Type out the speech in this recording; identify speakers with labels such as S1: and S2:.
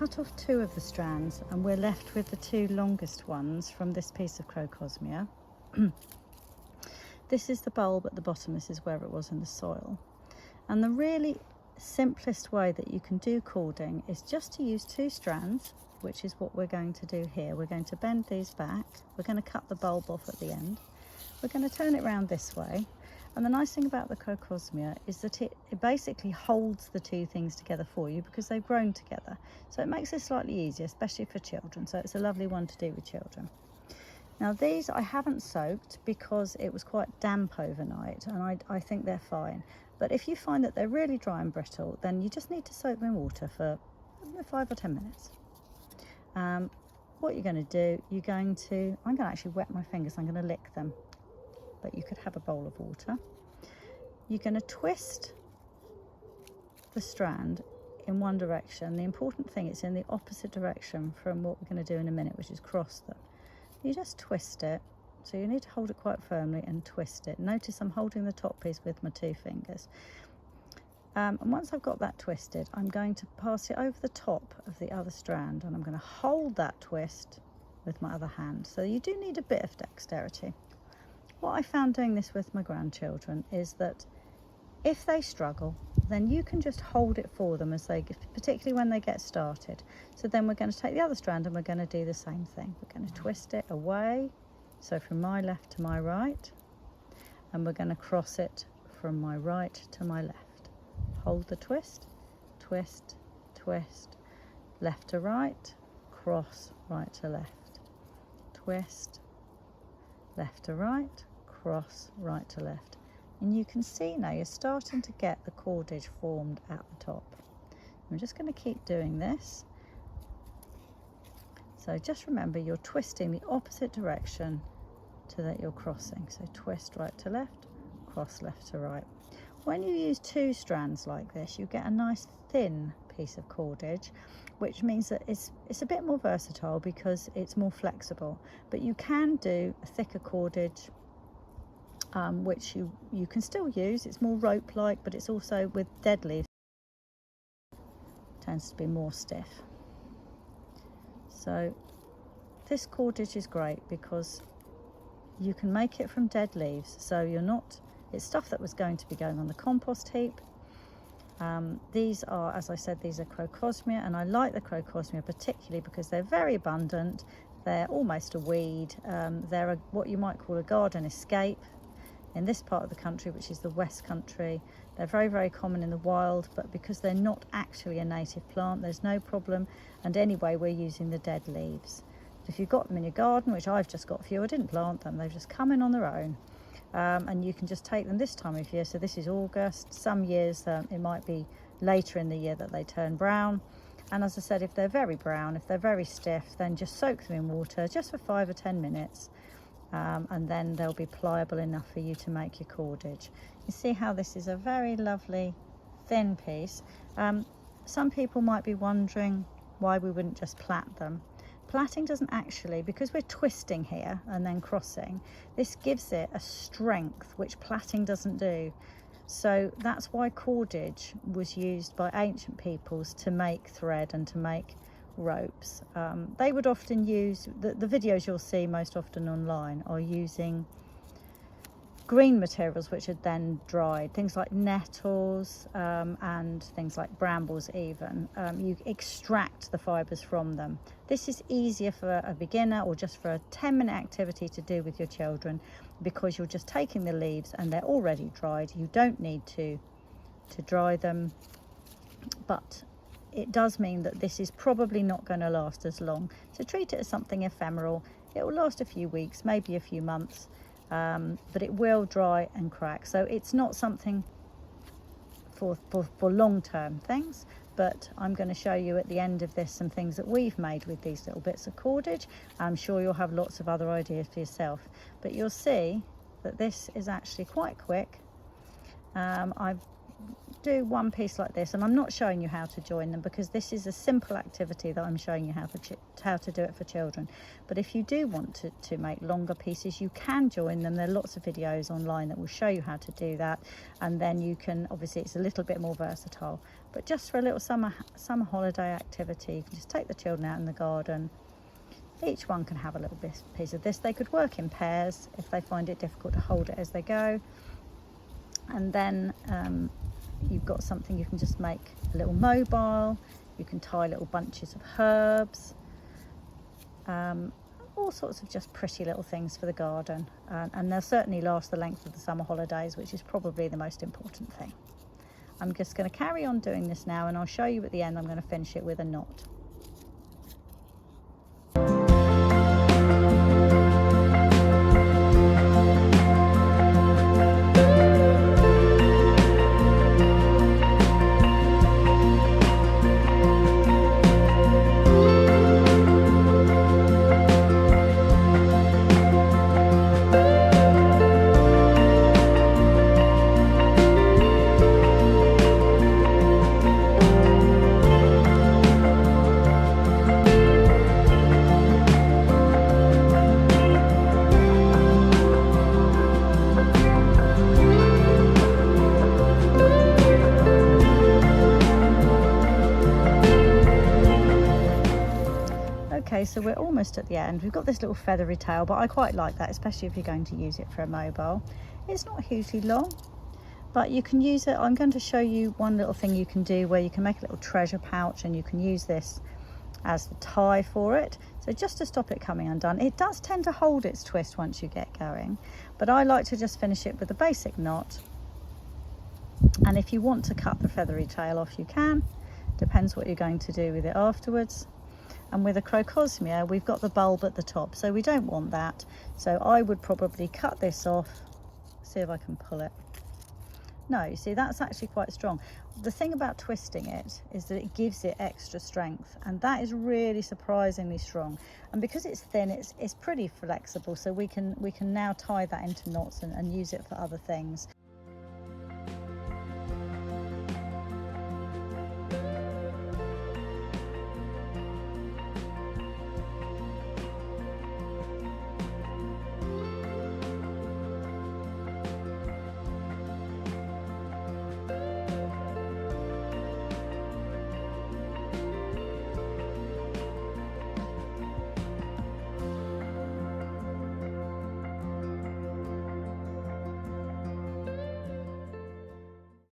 S1: cut off 2 of the strands and we're left with the 2 longest ones from this piece of Crocosmia. This is the bulb at the bottom, this is where it was in the soil. And the really simplest way that you can do cording is just to use 2 strands, which is what we're going to do here. We're going to bend these back, we're going to cut the bulb off at the end, we're going to turn it round this way. And the nice thing about the Crocosmia is that it basically holds the 2 things together for you because they've grown together. So it makes it slightly easier, especially for children. So it's a lovely one to do with children. Now these I haven't soaked because it was quite damp overnight, and I think they're fine. But if you find that they're really dry and brittle, then you just need to soak them in water for 5 or 10 minutes. What you're going to do, I'm going to actually wet my fingers, I'm going to lick them. But you could have a bowl of water. You're going to twist the strand in one direction. The important thing is in the opposite direction from what we're going to do in a minute, which is cross them. You just twist it, so you need to hold it quite firmly and twist it. Notice I'm holding the top piece with my 2 fingers. And once I've got that twisted, I'm going to pass it over the top of the other strand, and I'm going to hold that twist with my other hand. So you do need a bit of dexterity. What I found doing this with my grandchildren is that if they struggle, then you can just hold it for them particularly when they get started. So then we're going to take the other strand and we're going to do the same thing. We're going to twist it away, so from my left to my right, and we're going to cross it from my right to my left. Hold the twist, twist, twist, left to right, cross, right to left, twist, left to right, cross, right to left. And you can see now you're starting to get the cordage formed at the top. I'm just going to keep doing this. So just remember you're twisting the opposite direction to that you're crossing. So twist right to left, cross left to right. When you use 2 strands like this, you get a nice thin piece of cordage, which means that it's a bit more versatile because it's more flexible. But you can do a thicker cordage, which you can still use. It's more rope-like, but it's also with dead leaves. It tends to be more stiff. So this cordage is great because you can make it from dead leaves. So it's stuff that was going to be going on the compost heap. These are, as I said, these are Crocosmia, and I like the Crocosmia particularly because they're very abundant. They're almost a weed. They're what you might call a garden escape in this part of the country, which is the West Country. They're very, very common in the wild, but because they're not actually a native plant, there's no problem. And anyway, we're using the dead leaves. If you've got them in your garden, which I've just got a few, I didn't plant them, they've just come in on their own. And you can just take them this time of year. So this is August. Some years it might be later in the year that they turn brown. And as I said, if they're very brown, if they're very stiff, then just soak them in water just for 5 or 10 minutes. And then they'll be pliable enough for you to make your cordage. You see how this is a very lovely thin piece. Some people might be wondering why we wouldn't just plait them. Plaiting doesn't actually, because we're twisting here and then crossing, this gives it a strength which plaiting doesn't do. So that's why cordage was used by ancient peoples to make thread and to make ropes. They would often use, the videos you'll see most often online are using green materials which are then dried, things like nettles and things like brambles even. You extract the fibres from them. This is easier for a beginner or just for a 10-minute activity to do with your children because you're just taking the leaves and they're already dried. You don't need to dry them, but it does mean that this is probably not going to last as long. So treat it as something ephemeral. It will last a few weeks, maybe a few months. But it will dry and crack, so it's not something for long-term things. But I'm going to show you at the end of this some things that we've made with these little bits of cordage. I'm sure you'll have lots of other ideas for yourself, but you'll see that this is actually quite quick. I've do one piece like this, and I'm not showing you how to join them because this is a simple activity that I'm showing you how to do it for children. But if you do want to make longer pieces, you can join them. There are lots of videos online that will show you how to do that, and then you can, obviously it's a little bit more versatile, but just for a little summer holiday activity, you can just take the children out in the garden. Each one can have a little piece of this. They could work in pairs if they find it difficult to hold it as they go, and then you've got something you can just make a little mobile. You can tie little bunches of herbs, all sorts of just pretty little things for the garden, and they'll certainly last the length of the summer holidays, which is probably the most important thing. I'm just going to carry on doing this now, and I'll show you at the end. I'm going to finish it with a knot. Okay, so we're almost at the end. We've got this little feathery tail, but I quite like that, especially if you're going to use it for a mobile. It's not hugely long, but you can use it. I'm going to show you one little thing you can do where you can make a little treasure pouch, and you can use this as the tie for it. So just to stop it coming undone, it does tend to hold its twist once you get going, but I like to just finish it with a basic knot. And if you want to cut the feathery tail off, you can. Depends what you're going to do with it afterwards. And with a Crocosmia, we've got the bulb at the top, so we don't want that. So I would probably cut this off. See if I can pull it. No, you see, that's actually quite strong. The thing about twisting it is that it gives it extra strength, and that is really surprisingly strong. And because it's thin, it's pretty flexible, so we can now tie that into knots and use it for other things.